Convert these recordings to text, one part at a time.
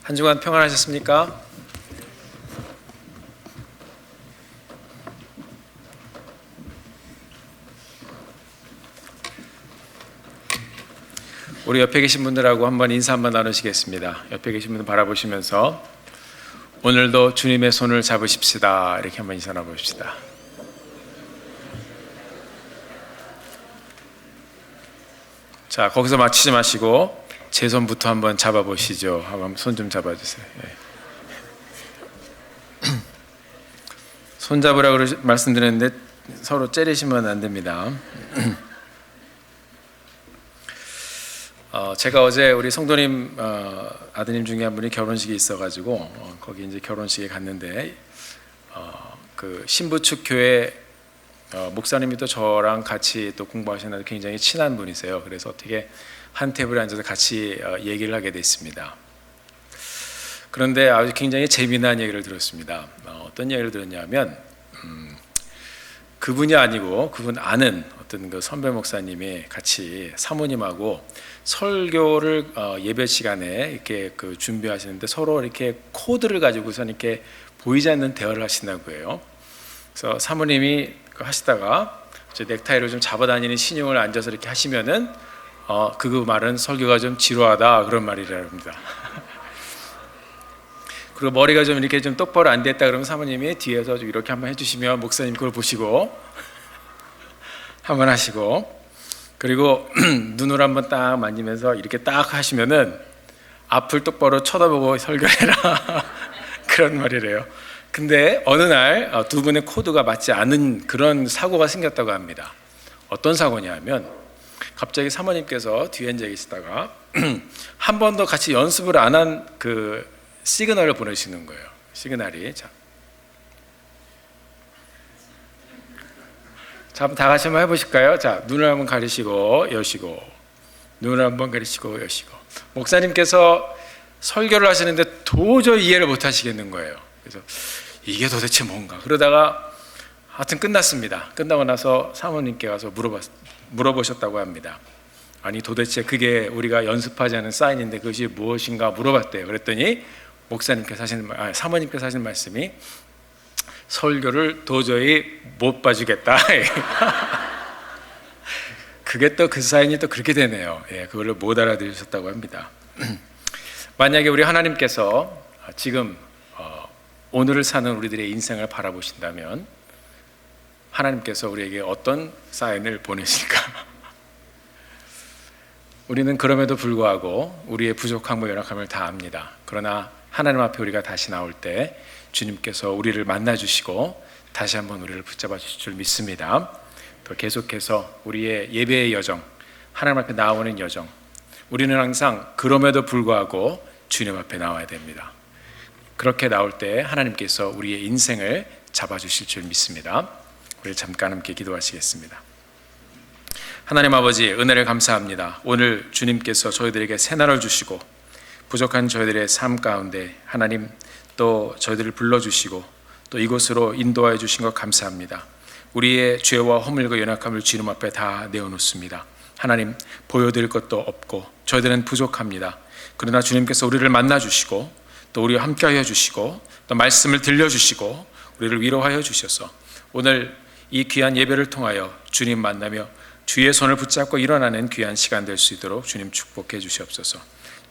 한 주간 평안하셨습니까? 우리 옆에 계신 분들하고 한번 인사 한번 나누시겠습니다. 옆에 계신 분들 바라보시면서 오늘도 주님의 손을 잡으십시다. 이렇게 한번 인사 나눠봅시다. 자, 거기서 마치지 마시고 제 손부터 한번 잡아보시죠. 한번 손 좀 잡아주세요. 손 잡으라고 말씀드렸는데 서로 째리시면 안 됩니다. 제가 어제 우리 성도님 아드님 중에 한 분이 결혼식이 있어가지고 거기 이제 결혼식에 갔는데 그 신부 측 교회 목사님이 또 저랑 같이 또 공부하시는 굉장히 친한 분이세요. 그래서 어떻게 한 테이블에 앉아서 같이 얘기를 하게 됐습니다. 그런데 아주 굉장히 재미난 얘기를 들었습니다. 어떤 얘기를 들었냐면 그분이 아니고 그분 아는 어떤 그 선배 목사님이 같이 사모님하고 설교를 예배 시간에 이렇게 그 준비하시는데 서로 이렇게 코드를 가지고선 이렇게 보이지 않는 대화를 하신다고 해요. 그래서 사모님이 하시다가 넥타이를 좀 잡아다니는 신용을 앉아서 이렇게 하시면은 그 말은 설교가 좀 지루하다 그런 말이라고 합니다. 그리고 머리가 좀 이렇게 좀 똑바로 안 됐다 그러면 사모님이 뒤에서 좀 이렇게 한번 해주시면 목사님 그걸 보시고 한번 하시고, 그리고 눈을 한번 딱 만지면서 이렇게 딱 하시면은 앞을 똑바로 쳐다보고 설교해라 그런 말이래요. 근데 어느 날 두 분의 코드가 맞지 않은 그런 사고가 생겼다고 합니다. 어떤 사고냐면 갑자기 사모님께서 뒤에 앉아 계시다가 한 번도 같이 연습을 안 한 그 시그널을 보내시는 거예요. 시그널이 자, 한번 다 같이 한번 해보실까요? 자, 눈을 한번 가리시고 여시고, 눈을 한번 가리시고 여시고. 목사님께서 설교를 하시는데 도저히 이해를 못 하시겠는 거예요. 그래서 이게 도대체 뭔가 그러다가 하여튼 끝났습니다. 끝나고 나서 사모님께 가서 물어보셨다고 합니다. 아니 도대체 그게 우리가 연습하지 않은 사인인데 그것이 무엇인가 물어봤대요. 그랬더니 사모님께서 하신 말씀이 설교를 도저히 못 봐주겠다. 그게 또 그 사인이 또 그렇게 되네요. 그걸로 못 알아들으셨다고 합니다. 만약에 우리 하나님께서 지금 오늘을 사는 우리들의 인생을 바라보신다면 하나님께서 우리에게 어떤 사인을 보내실까? 우리는 그럼에도 불구하고 우리의 부족함과 연약함을 다 압니다. 그러나 하나님 앞에 우리가 다시 나올 때 주님께서 우리를 만나주시고 다시 한번 우리를 붙잡아 주실 줄 믿습니다. 또 계속해서 우리의 예배의 여정, 하나님 앞에 나오는 여정, 우리는 항상 그럼에도 불구하고 주님 앞에 나와야 됩니다. 그렇게 나올 때 하나님께서 우리의 인생을 잡아주실 줄 믿습니다. 우리 잠깐 함께 기도하시겠습니다. 하나님 아버지, 은혜를 감사합니다. 오늘 주님께서 저희들에게 새날을 주시고 부족한 저희들의 삶 가운데 하나님 또 저희들을 불러주시고 또 이곳으로 인도하여 주신 것 감사합니다. 우리의 죄와 허물과 연약함을 주님 앞에 다 내어놓습니다. 하나님, 보여드릴 것도 없고 저희들은 부족합니다. 그러나 주님께서 우리를 만나주시고 또 우리와 함께하여 주시고 또 말씀을 들려주시고 우리를 위로하여 주셔서 오늘 이 귀한 예배를 통하여 주님 만나며 주의 손을 붙잡고 일어나는 귀한 시간 될 수 있도록 주님 축복해 주시옵소서.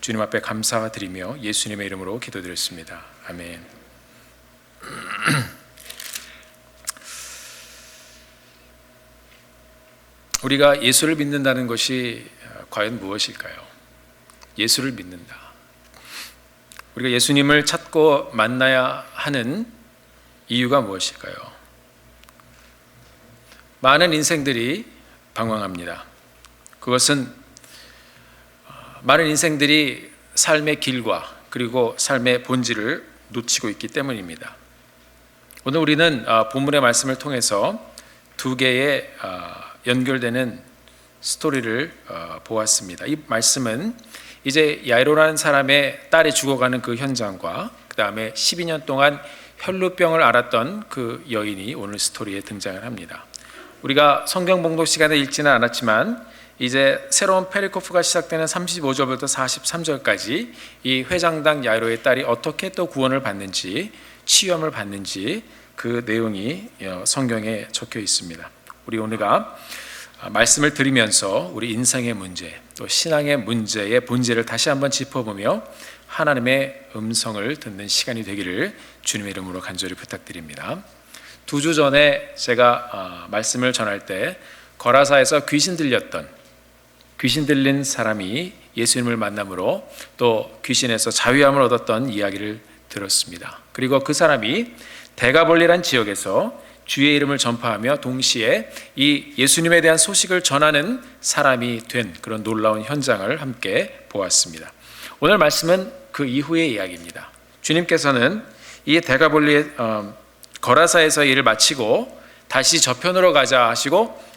주님 앞에 감사드리며 예수님의 이름으로 기도드렸습니다. 아멘. 우리가 예수를 믿는다는 것이 과연 무엇일까요? 예수를 믿는다. 우리가 예수님을 찾고 만나야 하는 이유가 무엇일까요? 많은 인생들이 방황합니다. 그것은 많은 인생들이 삶의 길과 그리고 삶의 본질을 놓치고 있기 때문입니다. 오늘 우리는 본문의 말씀을 통해서 두 개의 연결되는 스토리를 보았습니다. 이 말씀은 이제 야이로라는 사람의 딸이 죽어가는 그 현장과 그 다음에 12년 동안 혈루병을 앓았던 그 여인이 오늘 스토리에 등장을 합니다. 우리가 성경 봉독 시간에 읽지는 않았지만 이제 새로운 페리코프가 시작되는 35절부터 43절까지 이 회장당 야이로의 딸이 어떻게 또 구원을 받는지, 치유함을 받는지 그 내용이 성경에 적혀 있습니다. 우리 오늘가 말씀을 들으면서 우리 인생의 문제, 또 신앙의 문제의 본질을 다시 한번 짚어보며 하나님의 음성을 듣는 시간이 되기를 주님의 이름으로 간절히 부탁드립니다. 2주 전에 제가 말씀을 전할 때 거라사에서 귀신 들린 사람이 예수님을 만남으로 또 귀신에서 자유함을 얻었던 이야기를 들었습니다. 그리고 그 사람이 데가볼리란 지역에서 주의 이름을 전파하며 동시에 이 예수님에 대한 소식을 전하는 사람이 된 그런 놀라운 현장을 함께 보았습니다. 오늘 말씀은 그 이후의 이야기입니다. 주님께서는 이 데가볼리의 거라사에서 일을 마치고 다시 저편으로 가자 하시고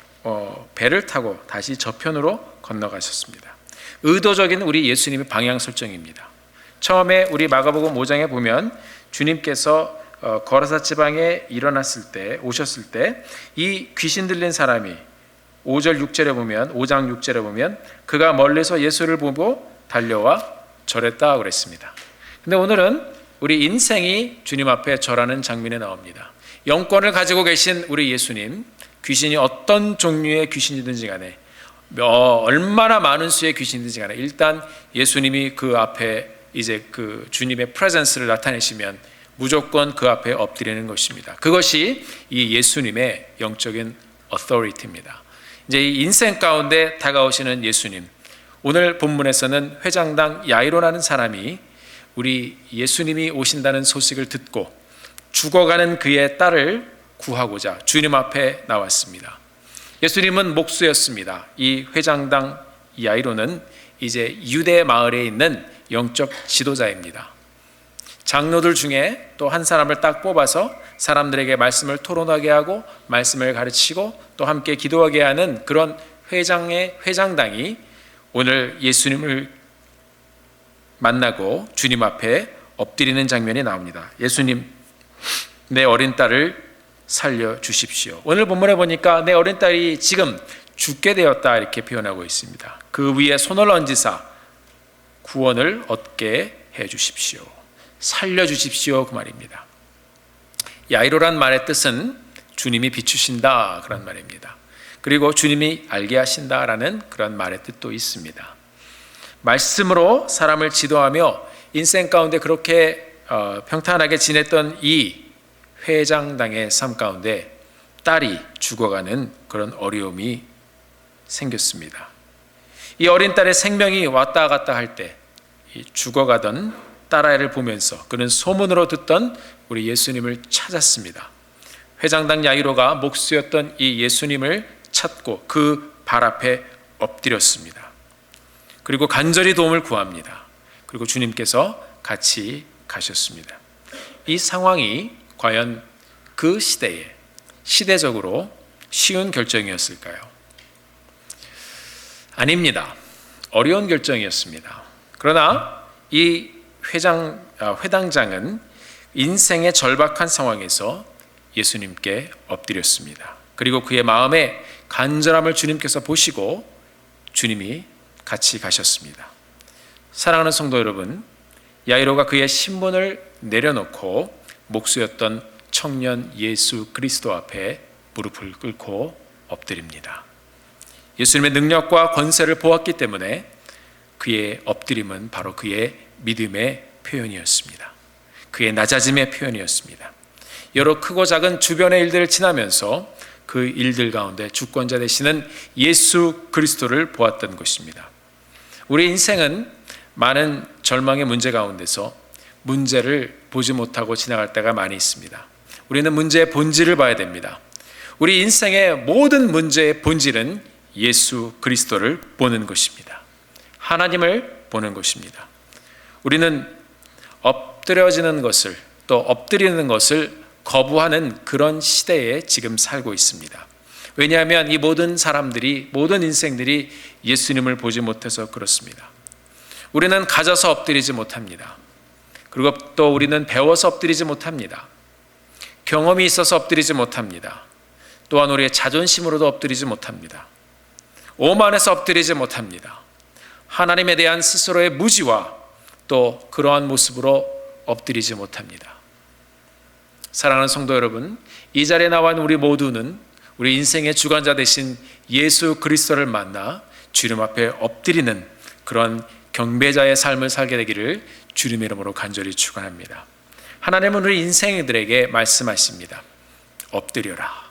배를 타고 다시 저편으로 건너가셨습니다. 의도적인 우리 예수님의 방향 설정입니다. 처음에 우리 마가복음 5장에 보면 주님께서 거라사 지방에 오셨을 때 이 귀신 들린 사람이 5장 6절에 보면 그가 멀리서 예수를 보고 달려와 절했다 그랬습니다. 근데 오늘은 우리 인생이 주님 앞에 절하는 장면이 나옵니다. 영권을 가지고 계신 우리 예수님, 귀신이 어떤 종류의 귀신이든지 간에 얼마나 많은 수의 귀신이든지 간에 일단 예수님이 그 앞에 이제 그 주님의 프레젠스를 나타내시면 무조건 그 앞에 엎드리는 것입니다. 그것이 이 예수님의 영적인 어토리티입니다. 이제 이 인생 가운데 다가오시는 예수님, 오늘 본문에서는 회장당 야이로라는 사람이 우리 예수님이 오신다는 소식을 듣고 죽어가는 그의 딸을 구하고자 주님 앞에 나왔습니다. 예수님은 목수였습니다. 이 회장당 야이로는 이제 유대 마을에 있는 영적 지도자입니다. 장로들 중에 또 한 사람을 딱 뽑아서 사람들에게 말씀을 토론하게 하고 말씀을 가르치고 또 함께 기도하게 하는 그런 회장당이 오늘 예수님을 만나고 주님 앞에 엎드리는 장면이 나옵니다. 예수님, 내 어린 딸을 살려주십시오. 오늘 본문에 보니까 내 어린 딸이 지금 죽게 되었다 이렇게 표현하고 있습니다. 그 위에 손을 얹으사 구원을 얻게 해주십시오. 살려주십시오 그 말입니다. 야이로란 말의 뜻은 주님이 비추신다 그런 말입니다. 그리고 주님이 알게 하신다라는 그런 말의 뜻도 있습니다. 말씀으로 사람을 지도하며 인생 가운데 그렇게 평탄하게 지냈던 이 회장당의 삶 가운데 딸이 죽어가는 그런 어려움이 생겼습니다. 이 어린 딸의 생명이 왔다 갔다 할 때 죽어가던 딸아이를 보면서 그는 소문으로 듣던 우리 예수님을 찾았습니다. 회장당 야이로가 목수였던 이 예수님을 찾고 그 발 앞에 엎드렸습니다. 그리고 간절히 도움을 구합니다. 그리고 주님께서 같이 가셨습니다. 이 상황이 과연 그 시대에 시대적으로 쉬운 결정이었을까요? 아닙니다. 어려운 결정이었습니다. 그러나 이 회당장은 인생의 절박한 상황에서 예수님께 엎드렸습니다. 그리고 그의 마음에 간절함을 주님께서 보시고 주님이 같이 가셨습니다. 사랑하는 성도 여러분, 야이로가 그의 신분을 내려놓고 목수였던 청년 예수 그리스도 앞에 무릎을 꿇고 엎드립니다. 예수님의 능력과 권세를 보았기 때문에 그의 엎드림은 바로 그의 믿음의 표현이었습니다. 그의 낮아짐의 표현이었습니다. 여러 크고 작은 주변의 일들을 지나면서 그 일들 가운데 주권자 되시는 예수 그리스도를 보았던 것입니다. 우리 인생은 많은 절망의 문제 가운데서 문제를 보지 못하고 지나갈 때가 많이 있습니다. 우리는 문제의 본질을 봐야 됩니다. 우리 인생의 모든 문제의 본질은 예수 그리스도를 보는 것입니다. 하나님을 보는 것입니다. 우리는 엎드려지는 것을 또 엎드리는 것을 거부하는 그런 시대에 지금 살고 있습니다. 왜냐하면 이 모든 사람들이, 모든 인생들이 예수님을 보지 못해서 그렇습니다. 우리는 가져서 엎드리지 못합니다. 그리고 또 우리는 배워서 엎드리지 못합니다. 경험이 있어서 엎드리지 못합니다. 또한 우리의 자존심으로도 엎드리지 못합니다. 오만해서 엎드리지 못합니다. 하나님에 대한 스스로의 무지와 또 그러한 모습으로 엎드리지 못합니다. 사랑하는 성도 여러분, 이 자리에 나와 있는 우리 모두는 우리 인생의 주관자 되신 예수 그리스도를 만나 주님 앞에 엎드리는 그런 경배자의 삶을 살게 되기를 주님의 이름으로 간절히 축원합니다. 하나님은 우리 인생들에게 말씀하십니다. 엎드려라.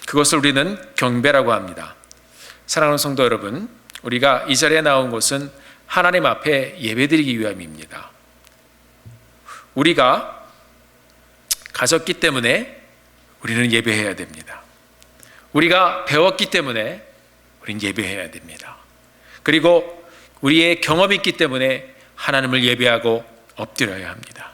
그것을 우리는 경배라고 합니다. 사랑하는 성도 여러분, 우리가 이 자리에 나온 것은 하나님 앞에 예배드리기 위함입니다. 우리가 가졌기 때문에 우리는 예배해야 됩니다. 우리가 배웠기 때문에 우리는 예배해야 됩니다. 그리고 우리의 경험이 있기 때문에 하나님을 예배하고 엎드려야 합니다.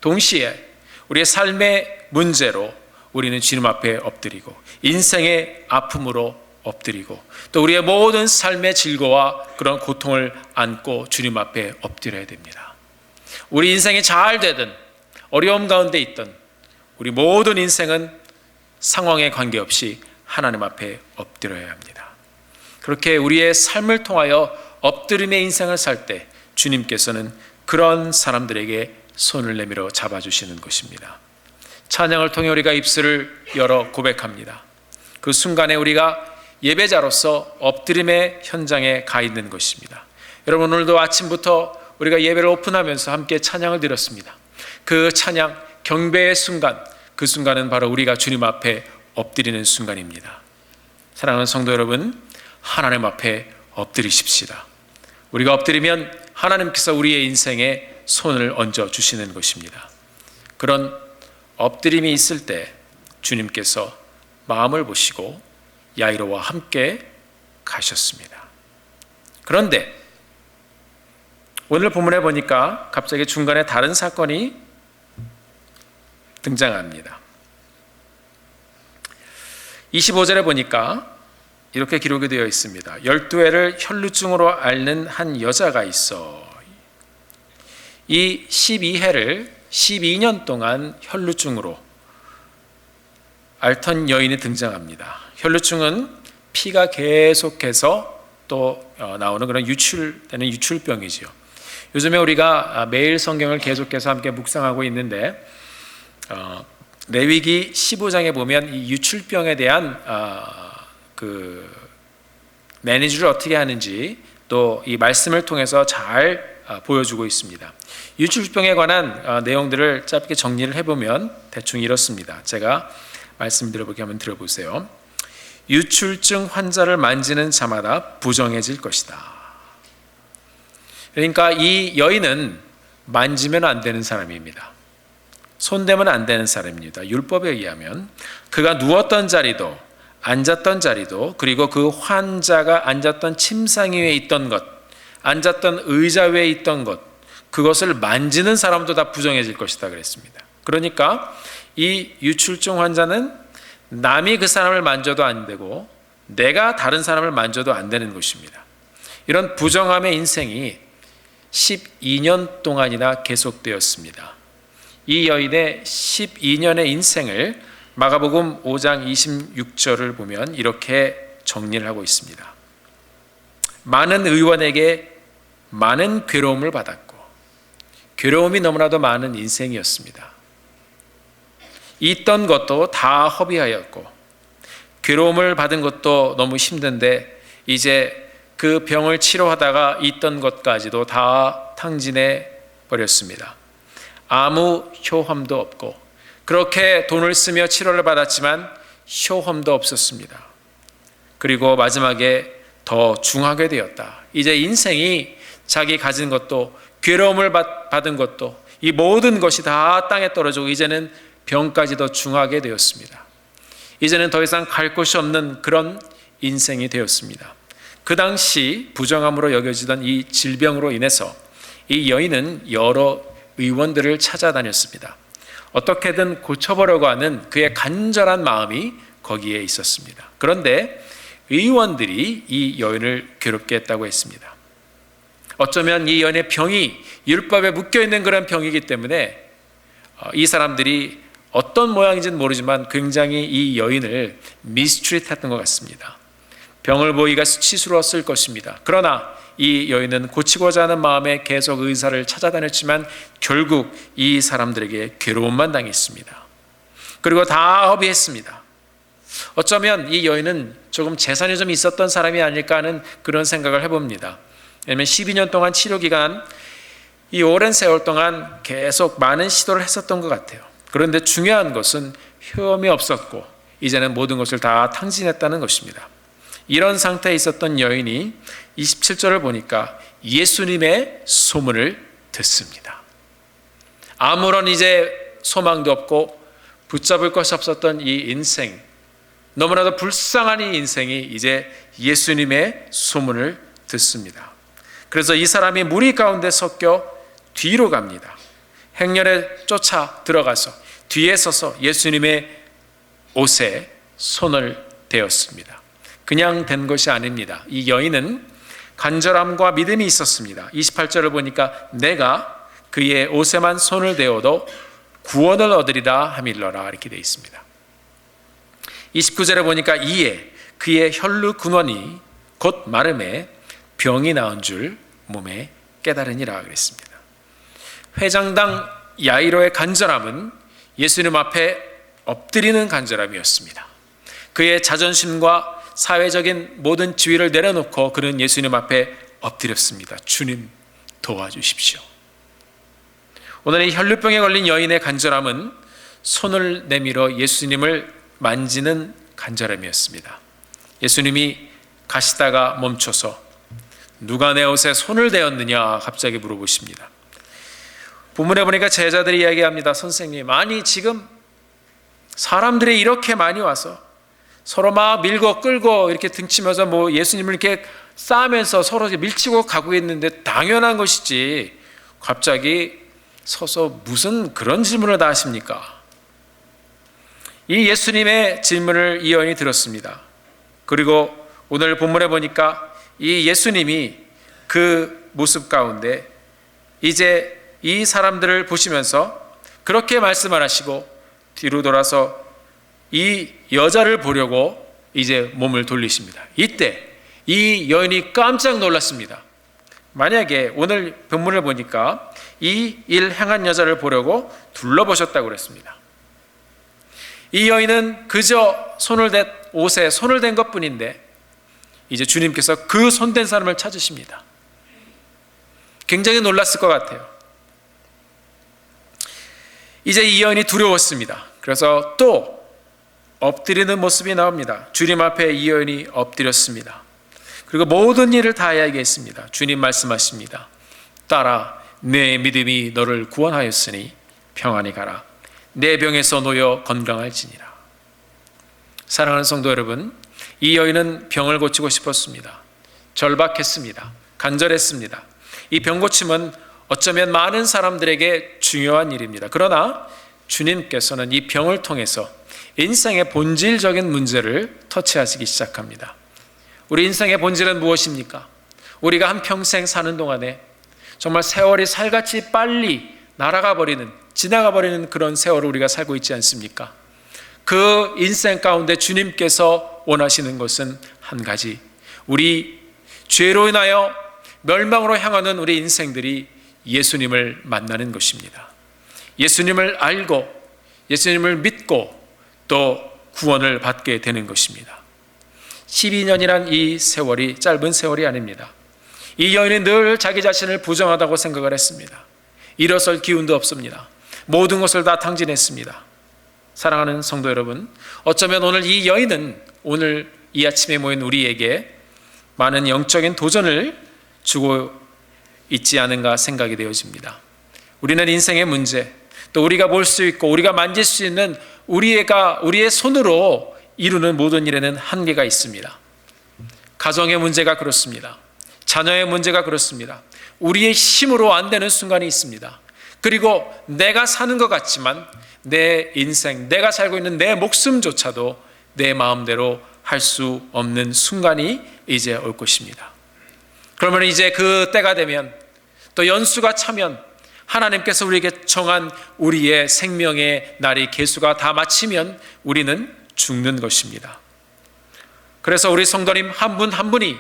동시에 우리의 삶의 문제로 우리는 주님 앞에 엎드리고 인생의 아픔으로 엎드리고 또 우리의 모든 삶의 질고와 그런 고통을 안고 주님 앞에 엎드려야 됩니다. 우리 인생이 잘 되든 어려움 가운데 있든 우리 모든 인생은 상황에 관계없이 하나님 앞에 엎드려야 합니다. 그렇게 우리의 삶을 통하여 엎드림의 인생을 살 때 주님께서는 그런 사람들에게 손을 내밀어 잡아주시는 것입니다. 찬양을 통해 우리가 입술을 열어 고백합니다. 그 순간에 우리가 예배자로서 엎드림의 현장에 가 있는 것입니다. 여러분, 오늘도 아침부터 우리가 예배를 오픈하면서 함께 찬양을 드렸습니다. 그 찬양, 경배의 순간, 그 순간은 바로 우리가 주님 앞에 엎드리는 순간입니다. 사랑하는 성도 여러분, 하나님 앞에 엎드리십시다. 우리가 엎드리면 하나님께서 우리의 인생에 손을 얹어 주시는 것입니다. 그런 엎드림이 있을 때 주님께서 마음을 보시고 야이로와 함께 가셨습니다. 그런데 오늘 본문에 보니까 갑자기 중간에 다른 사건이 등장합니다. 25절에 보니까 이렇게 기록이 되어 있습니다. 12해를 혈루증으로 앓는 한 여자가 있어. 이 12해를 12년 동안 혈루증으로 앓던 여인이 등장합니다. 혈루증은 피가 계속해서 또 나오는 그런 유출되는 유출병이지요. 요즘에 우리가 매일 성경을 계속해서 함께 묵상하고 있는데 레위기 15장에 보면 이 유출병에 대한 그 매니지를 어떻게 하는지 또 이 말씀을 통해서 잘 보여주고 있습니다. 유출병에 관한 내용들을 짧게 정리를 해보면 대충 이렇습니다. 제가 말씀드려보게 하면 들어보세요. 유출증 환자를 만지는 자마다 부정해질 것이다. 그러니까 이 여인은 만지면 안 되는 사람입니다. 손대면 안 되는 사람입니다. 율법에 의하면 그가 누웠던 자리도 앉았던 자리도 그리고 그 환자가 앉았던 침상 위에 있던 것, 앉았던 의자 위에 있던 것, 그것을 만지는 사람도 다 부정해질 것이다 그랬습니다. 그러니까 이 유출증 환자는 남이 그 사람을 만져도 안 되고 내가 다른 사람을 만져도 안 되는 것입니다. 이런 부정함의 인생이 12년 동안이나 계속되었습니다. 이 여인의 12년의 인생을 마가복음 5장 26절을 보면 이렇게 정리를 하고 있습니다. 많은 의원에게 많은 괴로움을 받았고 괴로움이 너무나도 많은 인생이었습니다. 있던 것도 다 허비하였고 괴로움을 받은 것도 너무 힘든데 이제 그 병을 치료하다가 있던 것까지도 다 탕진해 버렸습니다. 아무 효험도 없고 그렇게 돈을 쓰며 치료를 받았지만 효험도 없었습니다. 그리고 마지막에 더 중하게 되었다. 이제 인생이 자기 가진 것도 괴로움을 받은 것도 이 모든 것이 다 땅에 떨어지고 이제는 병까지도 중하게 되었습니다. 이제는 더 이상 갈 곳이 없는 그런 인생이 되었습니다. 그 당시 부정함으로 여겨지던 이 질병으로 인해서 이 여인은 여러 의원들을 찾아다녔습니다. 어떻게든 고쳐보려고 하는 그의 간절한 마음이 거기에 있었습니다. 그런데 의원들이 이 여인을 괴롭게 했다고 했습니다. 어쩌면 이 여인의 병이 율법에 묶여있는 그런 병이기 때문에 이 사람들이 어떤 모양인지는 모르지만 굉장히 이 여인을 미스트리트했던 것 같습니다. 병을 보이가 수치스러웠을 것입니다. 그러나 이 여인은 고치고자 하는 마음에 계속 의사를 찾아다녔지만 결국 이 사람들에게 괴로움만 당했습니다. 그리고 다 허비했습니다. 어쩌면 이 여인은 조금 재산이 좀 있었던 사람이 아닐까 하는 그런 생각을 해봅니다. 왜냐하면 12년 동안 치료 기간, 이 오랜 세월 동안 계속 많은 시도를 했었던 것 같아요. 그런데 중요한 것은 효험이 없었고 이제는 모든 것을 다 탕진했다는 것입니다. 이런 상태에 있었던 여인이 27절을 보니까 예수님의 소문을 듣습니다. 아무런 이제 소망도 없고 붙잡을 것이 없었던 이 인생, 너무나도 불쌍한 이 인생이 이제 예수님의 소문을 듣습니다. 그래서 이 사람이 무리 가운데 섞여 뒤로 갑니다. 행렬에 쫓아 들어가서 뒤에 서서 예수님의 옷에 손을 대었습니다. 그냥 된 것이 아닙니다. 이 여인은 간절함과 믿음이 있었습니다. 28절을 보니까 내가 그의 옷에만 손을 대어도 구원을 얻으리라 하밀러라 이렇게 되어 있습니다. 29절에 보니까 이에 그의 혈루 근원이 곧 마름에 병이 나은 줄 몸에 깨달으니라 그랬습니다. 회장당 야이로의 간절함은 예수님 앞에 엎드리는 간절함이었습니다. 그의 자존심과 사회적인 모든 지위를 내려놓고 그는 예수님 앞에 엎드렸습니다. 주님 도와주십시오. 오늘 이 혈루병에 걸린 여인의 간절함은 손을 내밀어 예수님을 만지는 간절함이었습니다. 예수님이 가시다가 멈춰서 누가 내 옷에 손을 대었느냐 갑자기 물어보십니다. 본문에 보니까 제자들이 이야기합니다. 선생님, 아니 지금 사람들이 이렇게 많이 와서 서로 막 밀고 끌고 이렇게 등치면서 뭐 예수님을 이렇게 싸면서 서로 밀치고 가고 있는데 당연한 것이지 갑자기 서서 무슨 그런 질문을 다 하십니까? 이 예수님의 질문을 이 여인이 들었습니다. 그리고 오늘 본문에 보니까 이 예수님이 그 모습 가운데 이제 이 사람들을 보시면서 그렇게 말씀을 하시고 뒤로 돌아서 이 여자를 보려고 이제 몸을 돌리십니다. 이때 이 여인이 깜짝 놀랐습니다. 만약에 오늘 본문을 보니까 이 일 행한 여자를 보려고 둘러보셨다고 그랬습니다. 이 여인은 그저 옷에 손을 댄 것뿐인데 이제 주님께서 그 손댄 사람을 찾으십니다. 굉장히 놀랐을 것 같아요. 이제 이 여인이 두려웠습니다. 그래서 또 엎드리는 모습이 나옵니다. 주님 앞에 이 여인이 엎드렸습니다. 그리고 모든 일을 다 이야기했습니다. 주님 말씀하십니다. 딸아, 내 믿음이 너를 구원하였으니 평안히 가라. 내 병에서 놓여 건강할지니라. 사랑하는 성도 여러분, 이 여인은 병을 고치고 싶었습니다. 절박했습니다. 간절했습니다. 이 병 고침은 어쩌면 많은 사람들에게 중요한 일입니다. 그러나 주님께서는 이 병을 통해서 인생의 본질적인 문제를 터치하시기 시작합니다. 우리 인생의 본질은 무엇입니까? 우리가 한평생 사는 동안에 정말 세월이 살같이 빨리 날아가 버리는, 지나가 버리는 그런 세월을 우리가 살고 있지 않습니까? 그 인생 가운데 주님께서 원하시는 것은 한 가지, 우리 죄로 인하여 멸망으로 향하는 우리 인생들이 예수님을 만나는 것입니다. 예수님을 알고 예수님을 믿고 또 구원을 받게 되는 것입니다. 12년이란 이 세월이 짧은 세월이 아닙니다. 이 여인은 늘 자기 자신을 부정하다고 생각을 했습니다. 일어설 기운도 없습니다. 모든 것을 다 탕진했습니다. 사랑하는 성도 여러분, 어쩌면 오늘 이 여인은 오늘 이 아침에 모인 우리에게 많은 영적인 도전을 주고 있지 않은가 생각이 되어집니다. 우리는 인생의 문제, 또 우리가 볼 수 있고 우리가 만질 수 있는 우리의 손으로 이루는 모든 일에는 한계가 있습니다. 가정의 문제가 그렇습니다. 자녀의 문제가 그렇습니다. 우리의 힘으로 안 되는 순간이 있습니다. 그리고 내가 사는 것 같지만 내 인생, 내가 살고 있는 내 목숨조차도 내 마음대로 할 수 없는 순간이 이제 올 것입니다. 그러면 이제 그 때가 되면, 또 연수가 차면, 하나님께서 우리에게 정한 우리의 생명의 날이 계수가 다 마치면 우리는 죽는 것입니다. 그래서 우리 성도님 한 분 한 분이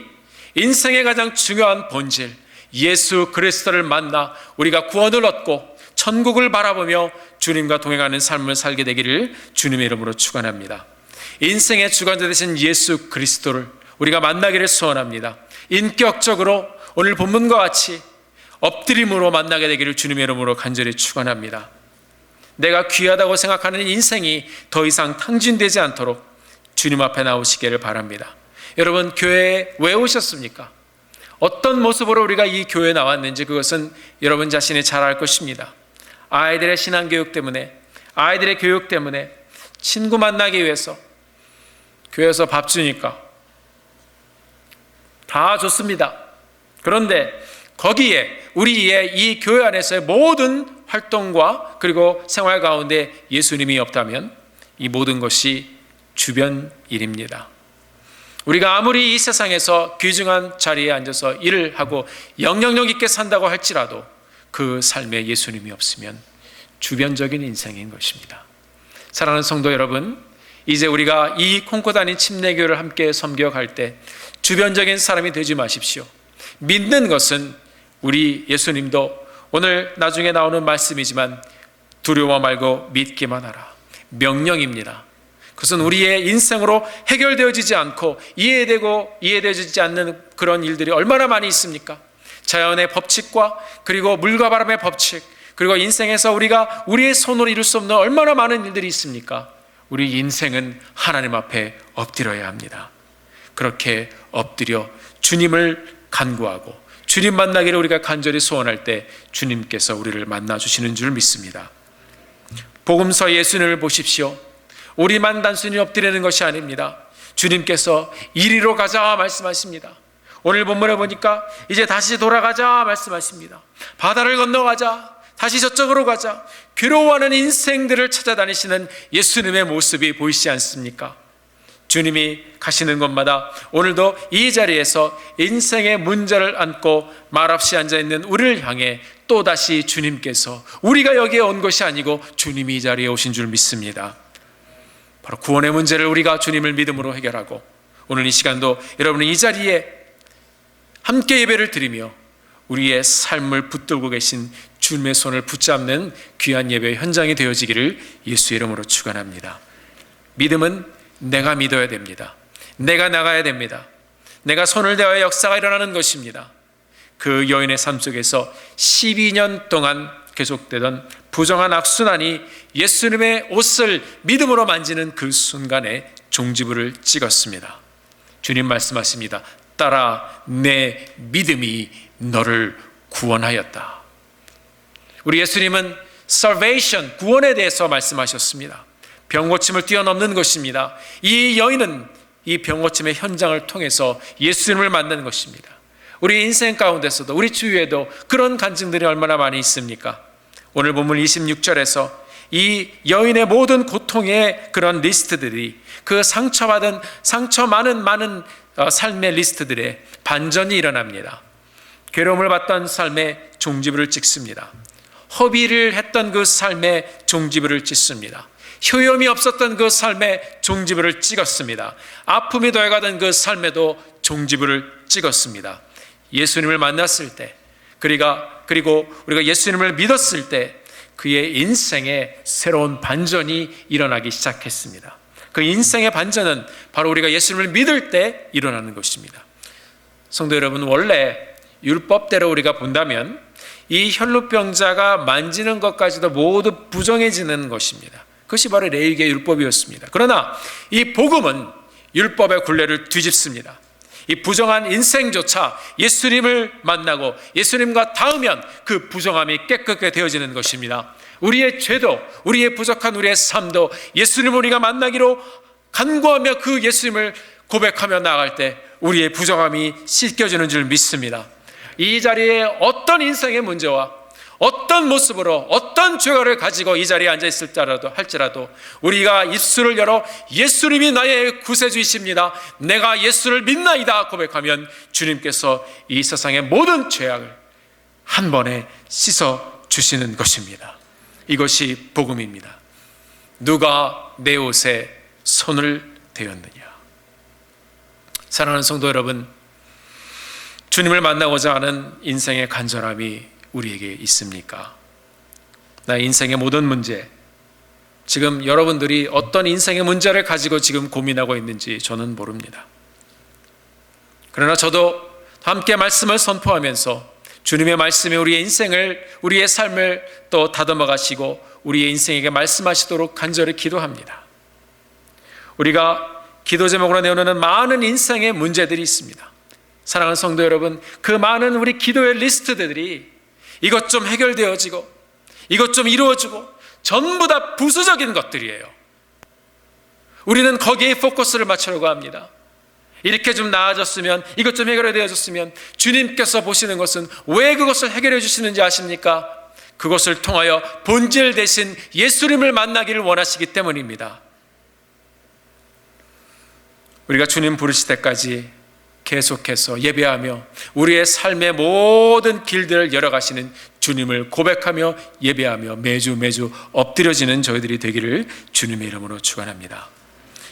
인생의 가장 중요한 본질 예수 그리스도를 만나 우리가 구원을 얻고 천국을 바라보며 주님과 동행하는 삶을 살게 되기를 주님의 이름으로 축원합니다. 인생의 주관자 되신 예수 그리스도를 우리가 만나기를 소원합니다. 인격적으로 오늘 본문과 같이 엎드림으로 만나게 되기를 주님의 이름으로 간절히 축원합니다. 내가 귀하다고 생각하는 인생이 더 이상 탕진되지 않도록 주님 앞에 나오시기를 바랍니다. 여러분, 교회에 왜 오셨습니까? 어떤 모습으로 우리가 이 교회에 나왔는지 그것은 여러분 자신이 잘 알 것입니다. 아이들의 신앙교육 때문에, 아이들의 교육 때문에, 친구 만나기 위해서, 교회에서 밥 주니까 다 좋습니다. 그런데 거기에 우리의 이 교회 안에서의 모든 활동과 그리고 생활 가운데 예수님이 없다면 이 모든 것이 주변 일입니다. 우리가 아무리 이 세상에서 귀중한 자리에 앉아서 일을 하고 영향력 있게 산다고 할지라도 그 삶에 예수님이 없으면 주변적인 인생인 것입니다. 사랑하는 성도 여러분, 이제 우리가 이 콩코다니 침례교회를 함께 섬겨갈 때 주변적인 사람이 되지 마십시오. 믿는 것은 우리 예수님도 오늘 나중에 나오는 말씀이지만 두려워 말고 믿기만 하라. 명령입니다. 그것은 우리의 인생으로 해결되어지지 않고 이해되어지지 않는 그런 일들이 얼마나 많이 있습니까? 자연의 법칙과 그리고 물과 바람의 법칙, 그리고 인생에서 우리가 우리의 손으로 이룰 수 없는 얼마나 많은 일들이 있습니까? 우리 인생은 하나님 앞에 엎드려야 합니다. 그렇게 엎드려 주님을 간구하고 주님 만나기를 우리가 간절히 소원할 때 주님께서 우리를 만나주시는 줄 믿습니다. 복음서 예수님을 보십시오. 우리만 단순히 엎드리는 것이 아닙니다. 주님께서 이리로 가자 말씀하십니다. 오늘 본문에 보니까 이제 다시 돌아가자 말씀하십니다. 바다를 건너가자, 다시 저쪽으로 가자. 괴로워하는 인생들을 찾아다니시는 예수님의 모습이 보이지 않습니까? 주님이 가시는 곳마다 오늘도 이 자리에서 인생의 문제를 안고 말없이 앉아있는 우리를 향해 또다시 주님께서 우리가 여기에 온 것이 아니고 주님이 이 자리에 오신 줄 믿습니다. 바로 구원의 문제를 우리가 주님을 믿음으로 해결하고 오늘 이 시간도 여러분은 이 자리에 함께 예배를 드리며 우리의 삶을 붙들고 계신 주님의 손을 붙잡는 귀한 예배의 현장이 되어지기를 예수 이름으로 축원합니다. 믿음은 내가 믿어야 됩니다. 내가 나가야 됩니다. 내가 손을 대하여 역사가 일어나는 것입니다. 그 여인의 삶 속에서 12년 동안 계속되던 부정한 악순환이 예수님의 옷을 믿음으로 만지는 그 순간에 종지부를 찍었습니다. 주님 말씀하십니다. 따라 내 믿음이 너를 구원하였다. 우리 예수님은 salvation, 구원에 대해서 말씀하셨습니다. 병고침을 뛰어넘는 것입니다. 이 여인은 이 병고침의 현장을 통해서 예수님을 만나는 것입니다. 우리 인생 가운데서도 우리 주위에도 그런 간증들이 얼마나 많이 있습니까? 오늘 본문 26절에서 이 여인의 모든 고통의 그런 리스트들이 그 상처 많은 삶의 리스트들에 반전이 일어납니다. 괴로움을 받던 삶에 종지부를 찍습니다. 허비를 했던 그 삶에 종지부를 찍습니다. 효염이 없었던 그 삶에 종지부를 찍었습니다. 아픔이 더해가던 그 삶에도 종지부를 찍었습니다. 예수님을 만났을 때 그리고 우리가 예수님을 믿었을 때 그의 인생에 새로운 반전이 일어나기 시작했습니다. 그 인생의 반전은 바로 우리가 예수님을 믿을 때 일어나는 것입니다. 성도 여러분, 원래 율법대로 우리가 본다면 이 혈루병자가 만지는 것까지도 모두 부정해지는 것입니다. 그것이 바로 레위기의 율법이었습니다. 그러나 이 복음은 율법의 굴레를 뒤집습니다. 이 부정한 인생조차 예수님을 만나고 예수님과 닿으면 그 부정함이 깨끗하게 되어지는 것입니다. 우리의 죄도, 우리의 부족한 우리의 삶도 예수님을 우리가 만나기로 간구하며 그 예수님을 고백하며 나아갈 때 우리의 부정함이 씻겨지는 줄 믿습니다. 이 자리에 어떤 인생의 문제와 어떤 모습으로 어떤 죄가를 가지고 이 자리에 앉아있을지라도 할지라도 우리가 입술을 열어 예수님이 나의 구세주이십니다, 내가 예수를 믿나이다 고백하면 주님께서 이 세상의 모든 죄악을 한 번에 씻어 주시는 것입니다. 이것이 복음입니다. 누가 내 옷에 손을 대었느냐? 사랑하는 성도 여러분, 주님을 만나고자 하는 인생의 간절함이 우리에게 있습니까? 나의 인생의 모든 문제, 지금 여러분들이 어떤 인생의 문제를 가지고 지금 고민하고 있는지 저는 모릅니다. 그러나 저도 함께 말씀을 선포하면서 주님의 말씀이 우리의 인생을, 우리의 삶을 또 다듬어 가시고 우리의 인생에게 말씀하시도록 간절히 기도합니다. 우리가 기도 제목으로 내어놓는 많은 인생의 문제들이 있습니다. 사랑하는 성도 여러분, 그 많은 우리 기도의 리스트들이 이것 좀 해결되어지고 이것 좀 이루어지고 전부 다 부수적인 것들이에요. 우리는 거기에 포커스를 맞추려고 합니다. 이렇게 좀 나아졌으면, 이것 좀 해결되어졌으면. 주님께서 보시는 것은 왜 그것을 해결해 주시는지 아십니까? 그것을 통하여 본질 대신 예수님을 만나기를 원하시기 때문입니다. 우리가 주님 부르실 때까지 계속해서 예배하며 우리의 삶의 모든 길들을 열어가시는 주님을 고백하며 예배하며 매주 엎드려지는 저희들이 되기를 주님의 이름으로 축원합니다.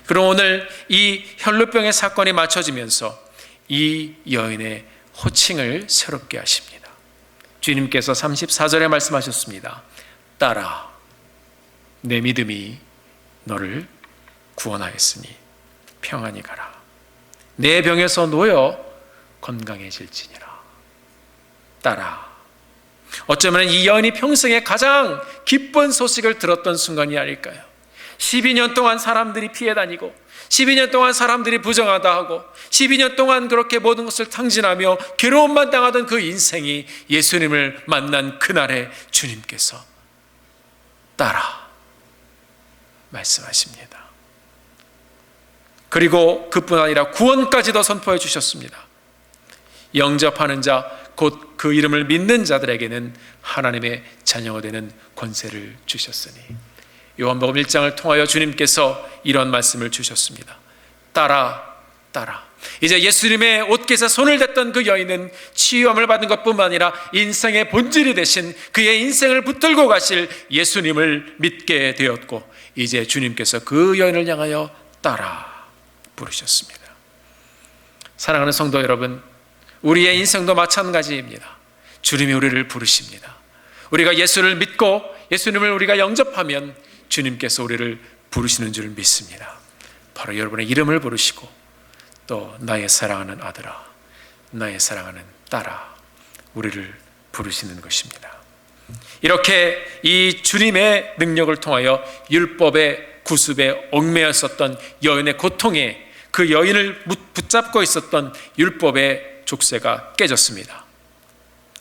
그럼 오늘 이 혈루병의 사건이 맞춰지면서 이 여인의 호칭을 새롭게 하십니다. 주님께서 34절에 말씀하셨습니다. 딸아, 내 믿음이 너를 구원하였으니 평안히 가라. 내 병에서 놓여 건강해질지니라. 딸아, 어쩌면 이 여인이 평생에 가장 기쁜 소식을 들었던 순간이 아닐까요? 12년 동안 사람들이 피해 다니고 12년 동안 사람들이 부정하다 하고 12년 동안 그렇게 모든 것을 탕진하며 괴로움만 당하던 그 인생이 예수님을 만난 그날에 주님께서 딸아 말씀하십니다. 그리고 그뿐 아니라 구원까지도 선포해 주셨습니다. 영접하는 자, 곧 그 이름을 믿는 자들에게는 하나님의 자녀가 되는 권세를 주셨으니. 요한복음 1장을 통하여 주님께서 이런 말씀을 주셨습니다. 딸아, 딸아. 이제 예수님의 옷깃에 손을 댔던 그 여인은 치유함을 받은 것뿐만 아니라 인생의 본질이 되신 그의 인생을 붙들고 가실 예수님을 믿게 되었고, 이제 주님께서 그 여인을 향하여 딸아 부르셨습니다. 사랑하는 성도 여러분, 우리의 인생도 마찬가지입니다. 주님이 우리를 부르십니다. 우리가 예수를 믿고 예수님을 우리가 영접하면 주님께서 우리를 부르시는 줄 믿습니다. 바로 여러분의 이름을 부르시고 또 나의 사랑하는 아들아, 나의 사랑하는 딸아, 우리를 부르시는 것입니다. 이렇게 이 주님의 능력을 통하여 율법의 구습에 얽매였었던 여인의 고통에, 그 여인을 붙잡고 있었던 율법의 족쇄가 깨졌습니다.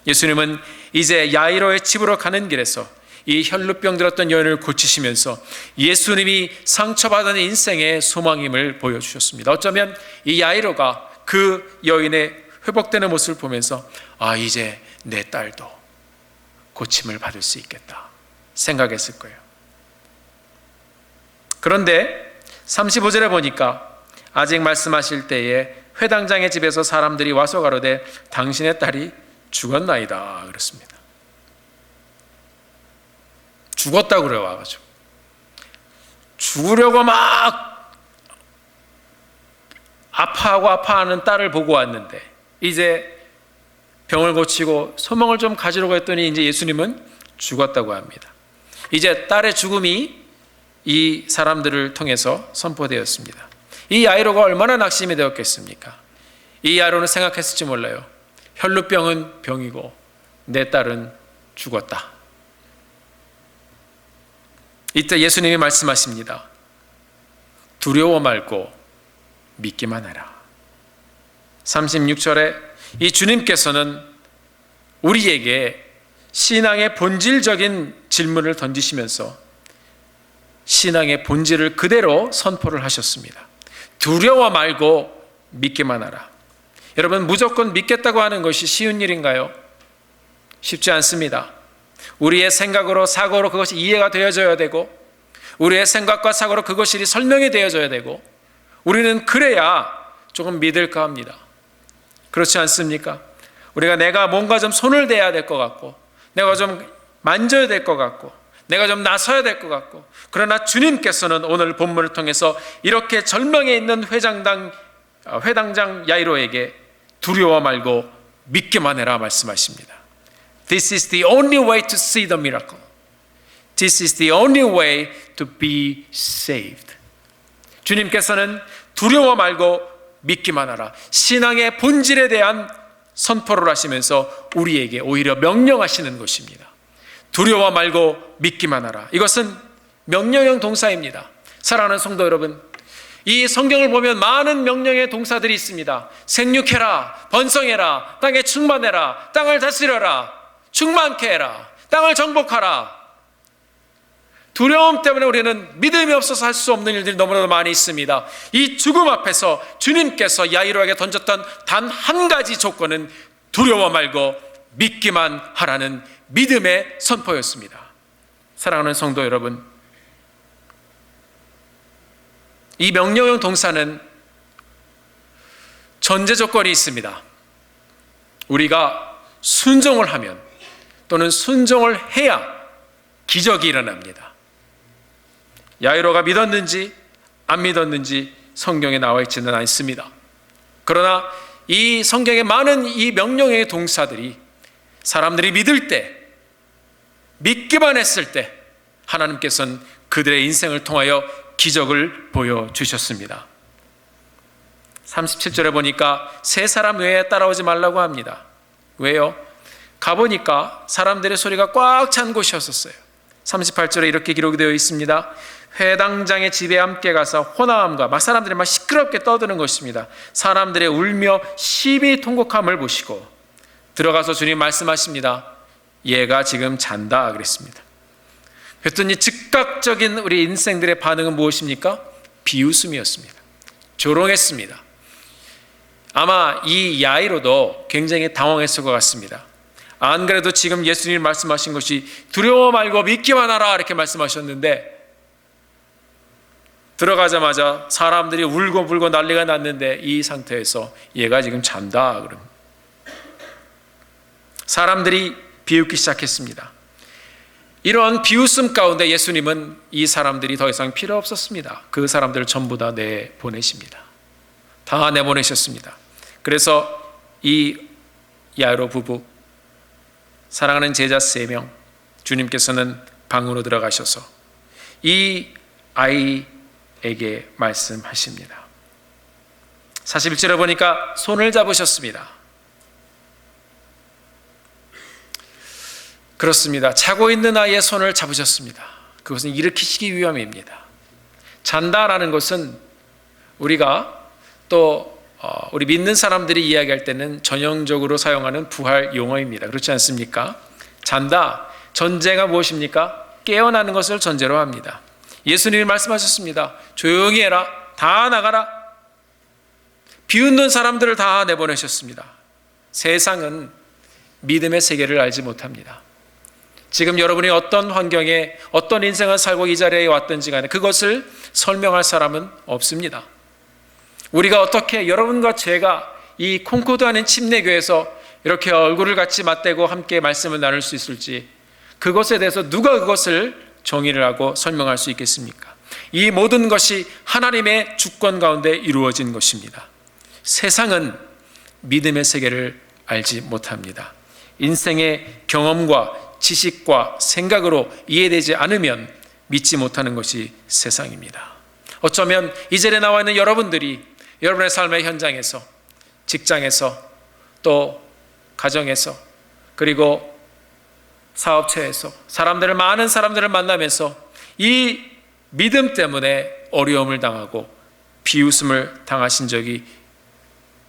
예수님은 이제 야이로의 집으로 가는 길에서 이 혈루병 들었던 여인을 고치시면서 예수님이 상처받은 인생의 소망임을 보여주셨습니다. 어쩌면 이 야이로가 그 여인의 회복되는 모습을 보면서 아, 이제 내 딸도 고침을 받을 수 있겠다 생각했을 거예요. 그런데 35절에 보니까 아직 말씀하실 때에 회당장의 집에서 사람들이 와서 가로되 당신의 딸이 죽었나이다 그랬습니다. 죽었다고 그래요. 와가지고 죽으려고 막 아파하는 딸을 보고 왔는데 이제 병을 고치고 소망을 좀 가지려고 했더니 이제 예수님은 죽었다고 합니다. 이제 딸의 죽음이 이 사람들을 통해서 선포되었습니다. 이 야이로가 얼마나 낙심이 되었겠습니까? 이 야이로는 생각했을지 몰라요. 혈루병은 병이고 내 딸은 죽었다. 이때 예수님이 말씀하십니다. 두려워 말고 믿기만 해라. 36절에 이 주님께서는 우리에게 신앙의 본질적인 질문을 던지시면서 신앙의 본질을 그대로 선포를 하셨습니다. 두려워 말고 믿기만 하라. 여러분, 무조건 믿겠다고 하는 것이 쉬운 일인가요? 쉽지 않습니다. 우리의 생각으로 사고로 그것이 이해가 되어져야 되고 우리의 생각과 사고로 그것이 설명이 되어져야 되고 우리는 그래야 조금 믿을까 합니다. 그렇지 않습니까? 우리가 내가 뭔가 좀 손을 대야 될 것 같고 내가 좀 만져야 될 것 같고 내가 좀 나서야 될 것 같고, 그러나 주님께서는 오늘 본문을 통해서 이렇게 절망에 있는 회장당 회당장 야이로에게 두려워 말고 믿기만 해라 말씀하십니다. This is the only way to see the miracle. This is the only way to be saved. 주님께서는 두려워 말고 믿기만 하라, 신앙의 본질에 대한 선포를 하시면서 우리에게 오히려 명령하시는 것입니다. 두려워 말고 믿기만 하라. 이것은 명령형 동사입니다. 사랑하는 성도 여러분, 이 성경을 보면 많은 명령의 동사들이 있습니다. 생육해라, 번성해라, 땅에 충만해라, 땅을 다스려라, 충만케 해라, 땅을 정복하라. 두려움 때문에 우리는 믿음이 없어서 할 수 없는 일들이 너무나도 많이 있습니다. 이 죽음 앞에서 주님께서 야이로에게 던졌던 단 한 가지 조건은 두려워 말고 믿기만 하라는 믿음의 선포였습니다. 사랑하는 성도 여러분, 이 명령형 동사는 전제 조건이 있습니다. 우리가 순종을 하면 또는 순종을 해야 기적이 일어납니다. 야이로가 믿었는지 안 믿었는지 성경에 나와 있지는 않습니다. 그러나 이 성경의 많은 이 명령의 동사들이 사람들이 믿을 때, 믿기만 했을 때 하나님께서는 그들의 인생을 통하여 기적을 보여주셨습니다. 37절에 보니까 세 사람 외에 따라오지 말라고 합니다. 왜요? 가보니까 사람들의 소리가 꽉 찬 곳이었어요. 38절에 이렇게 기록이 되어 있습니다. 회당장의 집에 함께 가서 호나함과 막 사람들이 막 시끄럽게 떠드는 것입니다. 사람들의 울며 심히 통곡함을 보시고 들어가서 주님 말씀하십니다. 얘가 지금 잔다 그랬습니다. 그랬더니 즉각적인 우리 인생들의 반응은 무엇입니까? 비웃음이었습니다. 조롱했습니다. 아마 이 야이로도 굉장히 당황했을 것 같습니다. 안 그래도 지금 예수님이 말씀하신 것이 두려워 말고 믿기만 하라 이렇게 말씀하셨는데, 들어가자마자 사람들이 울고 불고 난리가 났는데 이 상태에서 얘가 지금 잔다 그럼 사람들이 비웃기 시작했습니다. 이런 비웃음 가운데 예수님은 이 사람들이 더 이상 필요 없었습니다. 그 사람들을 전부 다 내보내십니다. 다 내보내셨습니다. 그래서 이 야이로 부부, 사랑하는 제자 3명, 주님께서는 방으로 들어가셔서 이 아이에게 말씀하십니다. 41절에 보니까 손을 잡으셨습니다. 그렇습니다. 자고 있는 아이의 손을 잡으셨습니다. 그것은 일으키시기 위함입니다. 잔다라는 것은 우리가 또 우리 믿는 사람들이 이야기할 때는 전형적으로 사용하는 부활 용어입니다. 그렇지 않습니까? 잔다, 전제가 무엇입니까? 깨어나는 것을 전제로 합니다. 예수님이 말씀하셨습니다. 조용히 해라, 다 나가라. 비웃는 사람들을 다 내보내셨습니다. 세상은 믿음의 세계를 알지 못합니다. 지금 여러분이 어떤 환경에 어떤 인생을 살고 이 자리에 왔든지 간에 그것을 설명할 사람은 없습니다. 우리가 어떻게 여러분과 제가 이 콩코드 하는 침례교회에서 이렇게 얼굴을 같이 맞대고 함께 말씀을 나눌 수 있을지, 그것에 대해서 누가 그것을 정의를 하고 설명할 수 있겠습니까? 이 모든 것이 하나님의 주권 가운데 이루어진 것입니다. 세상은 믿음의 세계를 알지 못합니다. 인생의 경험과 지식과 생각으로 이해되지 않으면 믿지 못하는 것이 세상입니다. 어쩌면 이 자리에 나와 있는 여러분들이 여러분의 삶의 현장에서, 직장에서, 또 가정에서, 그리고 사업체에서 많은 사람들을 만나면서 이 믿음 때문에 어려움을 당하고 비웃음을 당하신 적이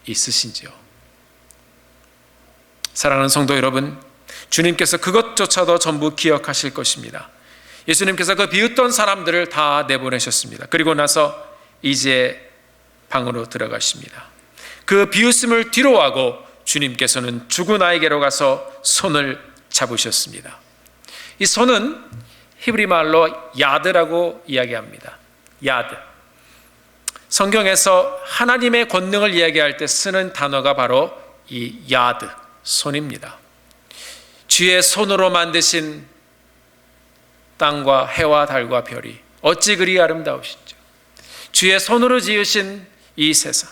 있으신지요? 사랑하는 성도 여러분, 주님께서 그것조차도 전부 기억하실 것입니다. 예수님께서 그 비웃던 사람들을 다 내보내셨습니다. 그리고 나서 이제 방으로 들어가십니다. 그 비웃음을 뒤로하고 주님께서는 죽은 아이에게로 가서 손을 잡으셨습니다. 이 손은 히브리 말로 야드라고 이야기합니다. 야드. 성경에서 하나님의 권능을 이야기할 때 쓰는 단어가 바로 이 야드, 손입니다. 주의 손으로 만드신 땅과 해와 달과 별이 어찌 그리 아름다우신지, 주의 손으로 지으신 이 세상,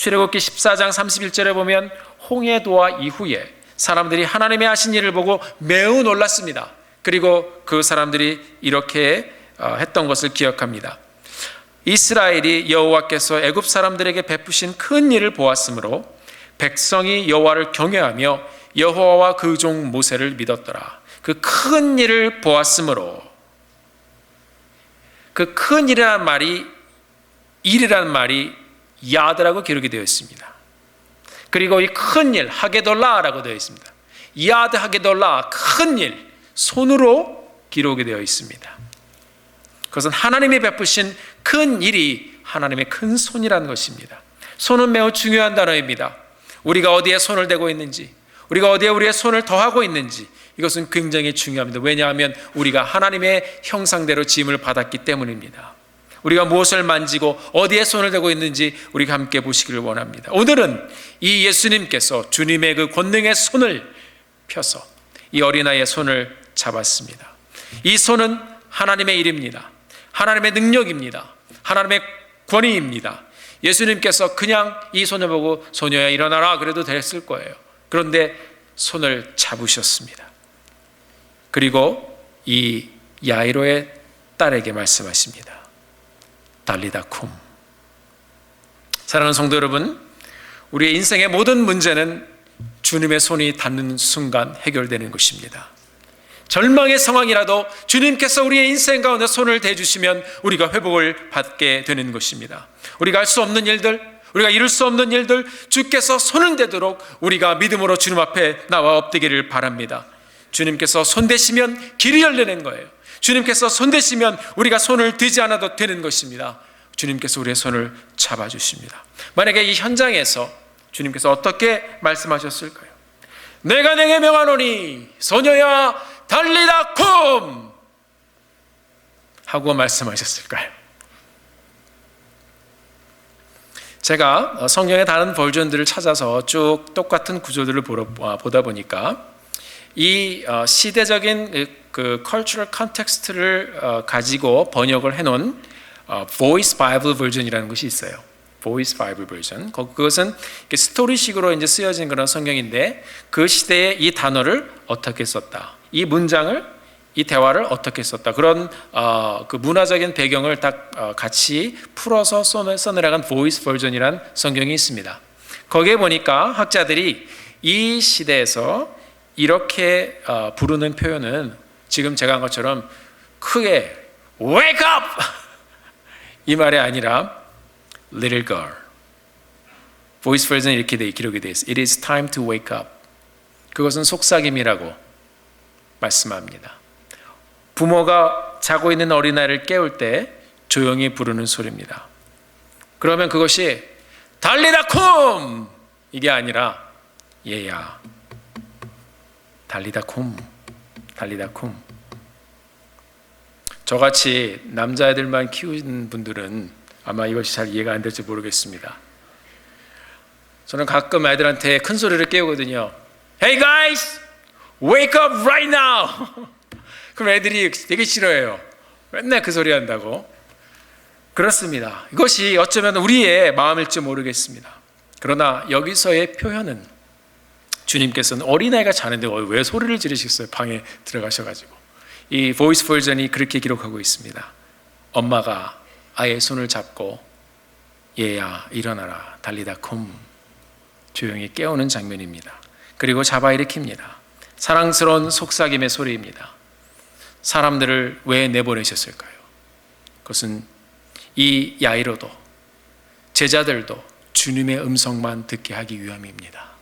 출애굽기 14장 31절에 보면 홍해도화 이후에 사람들이 하나님의 하신 일을 보고 매우 놀랐습니다. 그리고 그 사람들이 이렇게 했던 것을 기억합니다. 이스라엘이 여호와께서 애굽 사람들에게 베푸신 큰 일을 보았으므로 백성이 여호와를 경외하며 여호와와 그 종 모세를 믿었더라. 그 큰 일을 보았으므로, 그 큰 일이라는 말이 야드라고 기록이 되어 있습니다. 그리고 이 큰 일 하게돌라라고 되어 있습니다. 야드 하게돌라, 큰 일, 손으로 기록이 되어 있습니다. 그것은 하나님이 베푸신 큰 일이 하나님의 큰 손이라는 것입니다. 손은 매우 중요한 단어입니다. 우리가 어디에 손을 대고 있는지, 우리가 어디에 우리의 손을 더하고 있는지, 이것은 굉장히 중요합니다. 왜냐하면 우리가 하나님의 형상대로 지음을 받았기 때문입니다. 우리가 무엇을 만지고 어디에 손을 대고 있는지 우리가 함께 보시기를 원합니다. 오늘은 이 예수님께서 주님의 그 권능의 손을 펴서 이 어린아이의 손을 잡았습니다. 이 손은 하나님의 일입니다. 하나님의 능력입니다. 하나님의 권위입니다. 예수님께서 그냥 이 손을 보고 소녀야 일어나라 그래도 됐을 거예요. 그런데 손을 잡으셨습니다. 그리고 이 야이로의 딸에게 말씀하십니다. 달리다 쿰. 사랑하는 성도 여러분, 우리의 인생의 모든 문제는 주님의 손이 닿는 순간 해결되는 것입니다. 절망의 상황이라도 주님께서 우리의 인생 가운데 손을 대주시면 우리가 회복을 받게 되는 것입니다. 우리가 할 수 없는 일들, 우리가 이룰 수 없는 일들, 주께서 손을 대도록 우리가 믿음으로 주님 앞에 나와 엎드기를 바랍니다. 주님께서 손 대시면 길이 열리는 거예요. 주님께서 손 대시면 우리가 손을 대지 않아도 되는 것입니다. 주님께서 우리의 손을 잡아주십니다. 만약에 이 현장에서 주님께서 어떻게 말씀하셨을까요? 내가 내게 명하노니 소녀야 달리다 쿰 하고 말씀하셨을까요? 제가 성경의 다른 버전들을 찾아서 쭉 똑같은 구조들을 보다 보니까 이 시대적인 그 cultural context를 가지고 번역을 해놓은 Voice Bible version이라는 것이 있어요. Voice Bible version. 그것은 스토리식으로 이제 쓰여진 그런 성경인데 그 시대에 이 단어를 어떻게 썼다, 이 문장을, 이 대화를 어떻게 썼다, 그런 그 문화적인 배경을 딱 같이 풀어서 써내려간 Voice version이라는 성경이 있습니다. 거기에 보니까 학자들이 이 시대에서 이렇게 부르는 표현은 지금 제가 한 것처럼 크게 Wake up! 이 말이 아니라 Little girl. 보이스 버전은 이렇게 기록이 되어 있어요. It is time to wake up. 그것은 속삭임이라고 말씀합니다. 부모가 자고 있는 어린아이를 깨울 때 조용히 부르는 소리입니다. 그러면 그것이 달리다 쿰! 이게 아니라 얘야 달리다 쿰, 달리다 쿰. 저같이 남자애들만 키우는 분들은 아마 이것이 잘 이해가 안 될지 모르겠습니다. 저는 가끔 애들한테 큰 소리를 깨우거든요. Hey guys, wake up right now. 그럼 애들이 되게 싫어해요. 맨날 그 소리 한다고. 그렇습니다. 이것이 어쩌면 우리의 마음일지 모르겠습니다. 그러나 여기서의 표현은 주님께서는 어린아이가 자는데 왜 소리를 지르시겠어요? 방에 들어가셔가지고. 이 보이스 버전이 그렇게 기록하고 있습니다. 엄마가 아이의 손을 잡고 얘야 일어나라 달리다 쿰 조용히 깨우는 장면입니다. 그리고 잡아 일으킵니다. 사랑스러운 속삭임의 소리입니다. 사람들을 왜 내보내셨을까요? 그것은 이 야이로도 제자들도 주님의 음성만 듣게 하기 위함입니다.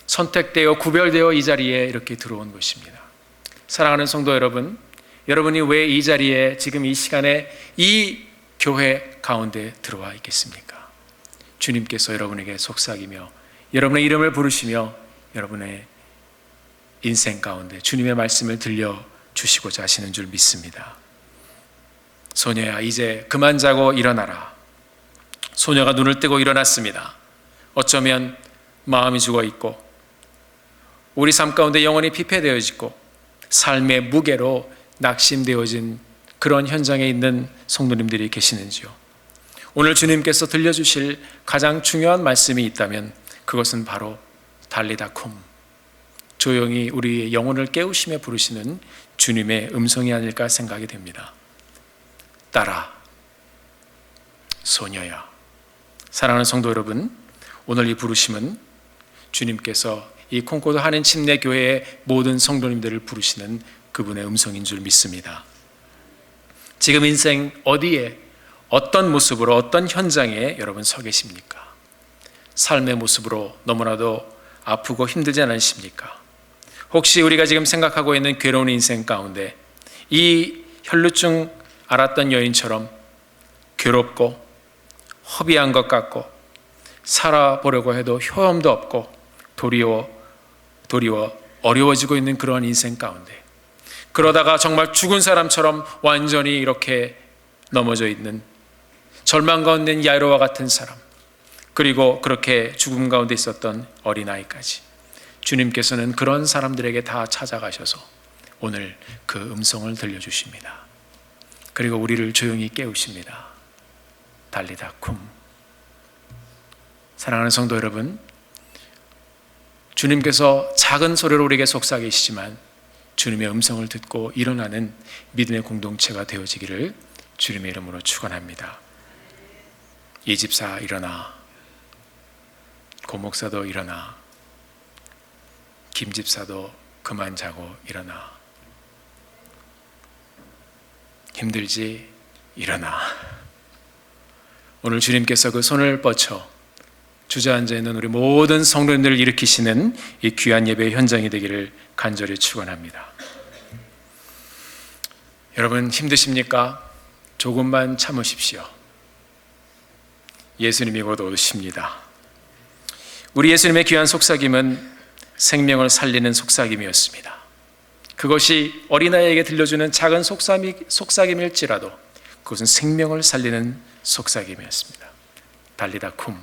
선택되어 구별되어 이 자리에 이렇게 들어온 것입니다. 사랑하는 성도 여러분, 여러분이 왜 이 자리에 지금 이 시간에 이 교회 가운데 들어와 있겠습니까? 주님께서 여러분에게 속삭이며 여러분의 이름을 부르시며 여러분의 인생 가운데 주님의 말씀을 들려주시고자 하시는 줄 믿습니다. 소녀야 이제 그만 자고 일어나라. 소녀가 눈을 뜨고 일어났습니다. 어쩌면 마음이 죽어있고 우리 삶 가운데 영혼이 피폐되어 있고 삶의 무게로 낙심되어진 그런 현장에 있는 성도님들이 계시는지요? 오늘 주님께서 들려주실 가장 중요한 말씀이 있다면 그것은 바로 달리다쿰, 조용히 우리의 영혼을 깨우시며 부르시는 주님의 음성이 아닐까 생각이 됩니다. 딸아, 소녀야. 사랑하는 성도 여러분, 오늘 이 부르심은 주님께서 이 콩코드 한인 침례교회의 모든 성도님들을 부르시는 그분의 음성인 줄 믿습니다. 지금 인생 어디에, 어떤 모습으로, 어떤 현장에 여러분 서 계십니까? 삶의 모습으로 너무나도 아프고 힘들지 않으십니까? 혹시 우리가 지금 생각하고 있는 괴로운 인생 가운데 이 혈루증 앓았던 여인처럼 괴롭고 허비한 것 같고 살아보려고 해도 효험도 없고 도리어 어려워지고 있는 그런 인생 가운데, 그러다가 정말 죽은 사람처럼 완전히 이렇게 넘어져 있는 절망 가운데 있는 야이로와 같은 사람, 그리고 그렇게 죽음 가운데 있었던 어린아이까지, 주님께서는 그런 사람들에게 다 찾아가셔서 오늘 그 음성을 들려주십니다. 그리고 우리를 조용히 깨우십니다. 달리다쿰. 사랑하는 성도 여러분, 주님께서 작은 소리로 우리에게 속삭이시지만 주님의 음성을 듣고 일어나는 믿음의 공동체가 되어지기를 주님의 이름으로 축원합니다. 이 집사 일어나, 고 목사도 일어나, 김 집사도 그만 자고 일어나. 힘들지? 일어나. 오늘 주님께서 그 손을 뻗쳐 주저앉아 있는 우리 모든 성도님들을 일으키시는 이 귀한 예배의 현장이 되기를 간절히 축원합니다. 여러분 힘드십니까? 조금만 참으십시오. 예수님이 곧 오십니다. 우리 예수님의 귀한 속삭임은 생명을 살리는 속삭임이었습니다. 그것이 어린아이에게 들려주는 작은 속삭임일지라도 그것은 생명을 살리는 속삭임이었습니다. 달리다쿰.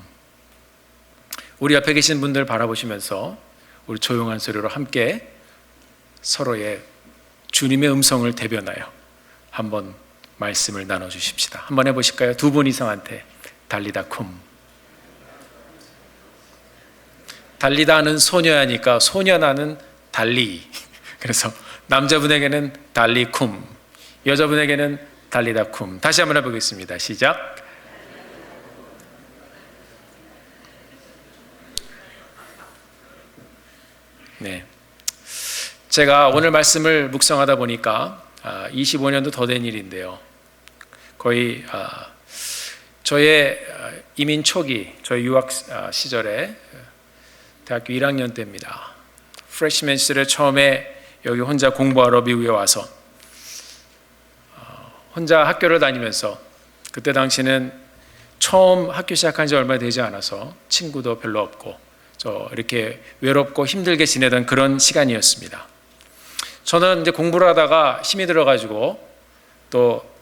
우리 옆에 계신 분들 바라보시면서 우리 조용한 소리로 함께 서로의 주님의 음성을 대변하여 한번 말씀을 나눠주십시다. 한번 해보실까요? 2분 이상한테 달리다쿰. 달리다는 소녀야니까 소녀나는 달리. 그래서 남자분에게는 달리쿰, 여자분에게는 달리다쿰. 다시 한번 해보겠습니다. 시작. 네, 제가 오늘 말씀을 묵상하다 보니까 25년도 더 된 일인데요, 거의 저의 이민 초기, 저의 유학 시절에 대학교 1학년 때입니다. 프레시맨 시절에 처음에 여기 혼자 공부하러 미국에 와서 혼자 학교를 다니면서, 그때 당시는 처음 학교 시작한 지 얼마 되지 않아서 친구도 별로 없고 이렇게 외롭고 힘들게 지내던 그런 시간이었습니다. 저는 이제 공부를 하다가 힘이 들어가지고, 또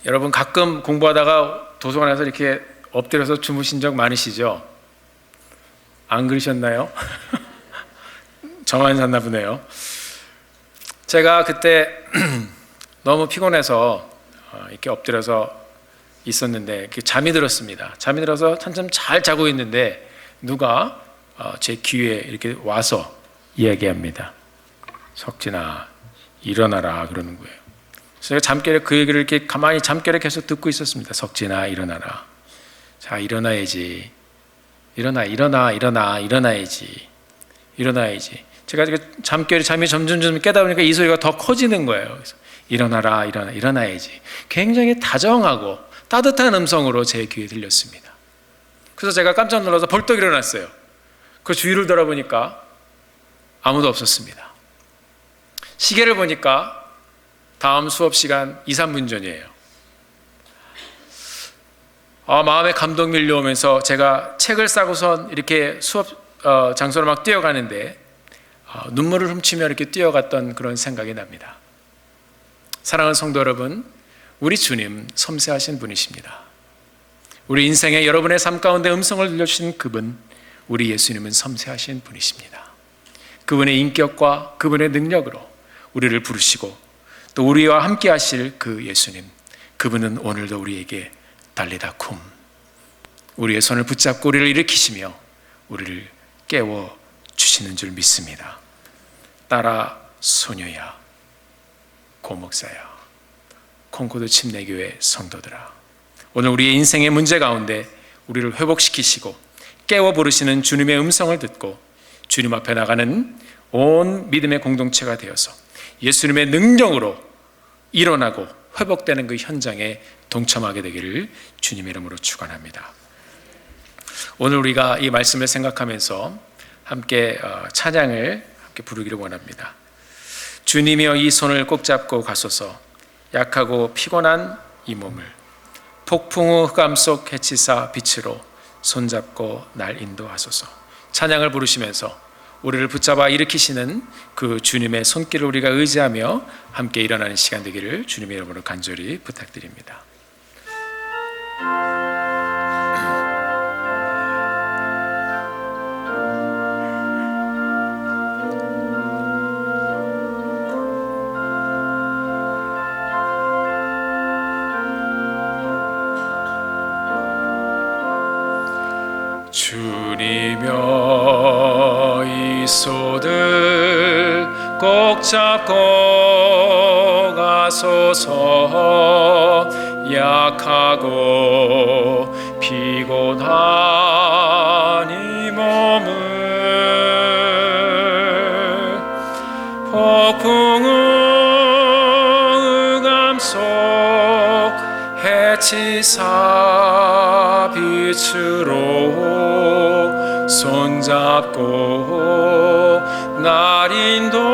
여러분 가끔 공부하다가 도서관에서 이렇게 엎드려서 주무신 적 많으시죠? 안 그러셨나요? 저만 잤나 보네요. 제가 그때 너무 피곤해서 이렇게 엎드려서 있었는데 잠이 들었습니다. 잠이 들어서 한참 잘 자고 있는데 누가 제 귀에 이렇게 와서 이야기합니다. 석진아, 일어나라 그러는 거예요. 그래서 제가 잠결에 그 얘기를 이렇게 가만히 잠결에 계속 듣고 있었습니다. 석진아, 일어나라. 자, 일어나야지. 일어나야지. 제가 잠결에 잠이 점점 깨다 보니까 이 소리가 더 커지는 거예요. 그래서 일어나야지. 굉장히 다정하고 따뜻한 음성으로 제 귀에 들렸습니다. 그래서 제가 깜짝 놀라서 벌떡 일어났어요. 그 주위를 돌아보니까 아무도 없었습니다. 시계를 보니까 다음 수업 시간 2, 3분 전이에요. 마음에 감동 밀려오면서 제가 책을 싸고선 이렇게 수업 장소로 막 뛰어가는데 눈물을 훔치며 이렇게 뛰어갔던 그런 생각이 납니다. 사랑하는 성도 여러분, 우리 주님 섬세하신 분이십니다. 우리 인생의 여러분의 삶 가운데 음성을 들려주신 그분, 우리 예수님은 섬세하신 분이십니다. 그분의 인격과 그분의 능력으로 우리를 부르시고 또 우리와 함께 하실 그 예수님, 그분은 오늘도 우리에게 달리다 쿰, 우리의 손을 붙잡고 우리를 일으키시며 우리를 깨워주시는 줄 믿습니다. 딸아, 소녀야, 고목사야, 콩코드 침례교회 성도들아, 오늘 우리의 인생의 문제 가운데 우리를 회복시키시고 깨워 부르시는 주님의 음성을 듣고 주님 앞에 나가는 온 믿음의 공동체가 되어서 예수님의 능력으로 일어나고 회복되는 그 현장에 동참하게 되기를 주님의 이름으로 축원합니다. 오늘 우리가 이 말씀을 생각하면서 함께 찬양을 함께 부르기를 원합니다. 주님이여 이 손을 꼭 잡고 가소서, 약하고 피곤한 이 몸을 폭풍우 흑암 속 해치사 빛으로 손잡고 날 인도하소서. 찬양을 부르시면서 우리를 붙잡아 일으키시는 그 주님의 손길을 우리가 의지하며 함께 일어나는 시간 되기를 주님의 이름으로 간절히 부탁드립니다. 주님여 이 손을 꼭 잡고 가소서, 약하고 피곤한 이 몸을 폭풍우 흑암 속 해치사 빛으로 손잡고 날 인도하소서.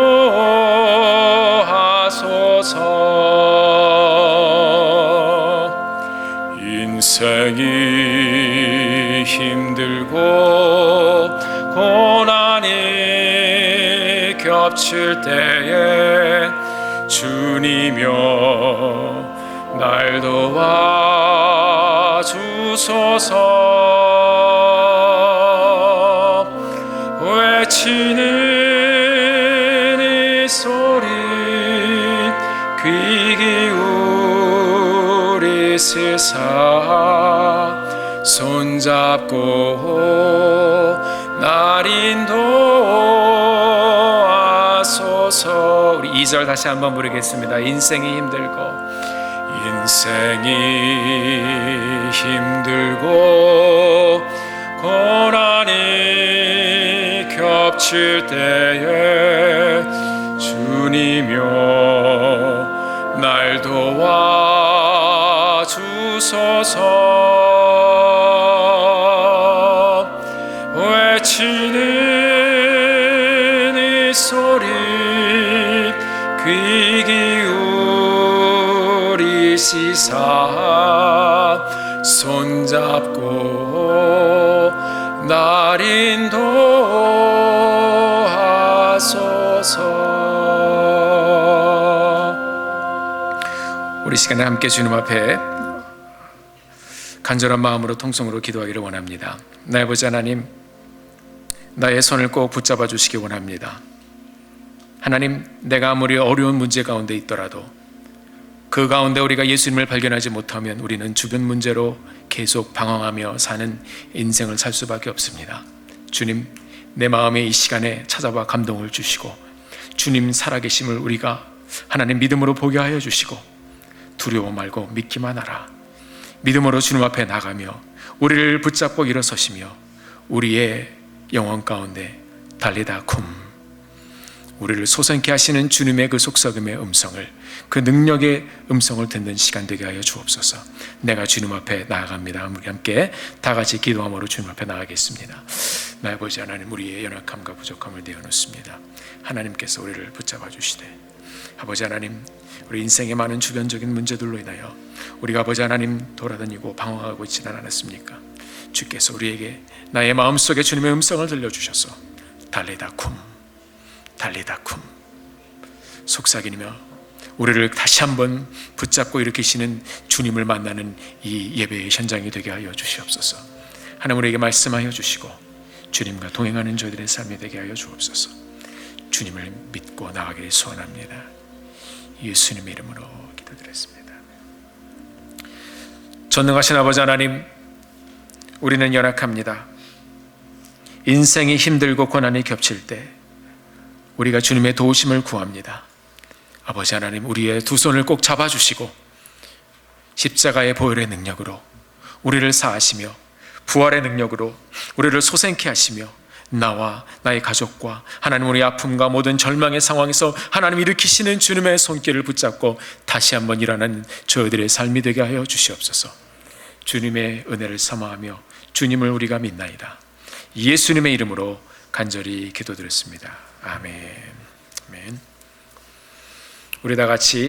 인생이 힘들고 고난이 겹칠 때에 주님여 날 도와주소서. 외치는 이 소리 귀 기울이시사 손잡고 날 인도하소서. 우리 2절 다시 한번 부르겠습니다. 인생이 힘들고 고난이 겹칠 때에 주님여 날 도와주소서. 외치는 이 소리 귀 기울이시사 손잡고 날 인도하소서. 우리 시간에 함께 주님 앞에 간절한 마음으로 통성으로 기도하기를 원합니다. 나의 아버지 하나님, 나의 손을 꼭 붙잡아 주시기 원합니다. 하나님, 내가 아무리 어려운 문제 가운데 있더라도 그 가운데 우리가 예수님을 발견하지 못하면 우리는 주변 문제로 계속 방황하며 사는 인생을 살 수밖에 없습니다. 주님, 내 마음에 이 시간에 찾아와 감동을 주시고 주님 살아계심을 우리가 하나님 믿음으로 보게 하여 주시고 두려워 말고 믿기만 하라. 믿음으로 주님 앞에 나가며 우리를 붙잡고 일어서시며 우리의 영혼 가운데 달리다 쿰, 우리를 소생케 하시는 주님의 그 속삭임의 음성을, 그 능력의 음성을 듣는 시간 되게 하여 주옵소서. 내가 주님 앞에 나아갑니다. 우리 함께 다 같이 기도함으로 주님 앞에 나아가겠습니다. 나의 아버지 하나님, 우리의 연약함과 부족함을 내어놓습니다. 하나님께서 우리를 붙잡아 주시되, 아버지 하나님, 우리 인생의 많은 주변적인 문제들로 인하여 우리가 아버지 하나님 돌아다니고 방황하고 있지는 않았습니까? 주께서 우리에게 나의 마음속에 주님의 음성을 들려주셔서 달리다 쿰, 달리다 쿰 속삭이며 우리를 다시 한번 붙잡고 일으키시는 주님을 만나는 이 예배의 현장이 되게 하여 주시옵소서. 하나님, 우리에게 말씀하여 주시고 주님과 동행하는 저희들의 삶이 되게 하여 주옵소서. 주님을 믿고 나가기를 소원합니다. 예수님의 이름으로 기도드렸습니다. 전능하신 아버지 하나님, 우리는 연약합니다. 인생이 힘들고 고난이 겹칠 때 우리가 주님의 도우심을 구합니다. 아버지 하나님, 우리의 두 손을 꼭 잡아주시고 십자가의 보혈의 능력으로 우리를 사하시며 부활의 능력으로 우리를 소생케 하시며 나와 나의 가족과 하나님 우리 아픔과 모든 절망의 상황에서 하나님 일으키시는 주님의 손길을 붙잡고 다시 한번 일어나는 저희들의 삶이 되게 하여 주시옵소서. 주님의 은혜를 사모하며 주님을 우리가 믿나이다. 예수님의 이름으로 간절히 기도드렸습니다. 아멘. 아멘. 우리 다 같이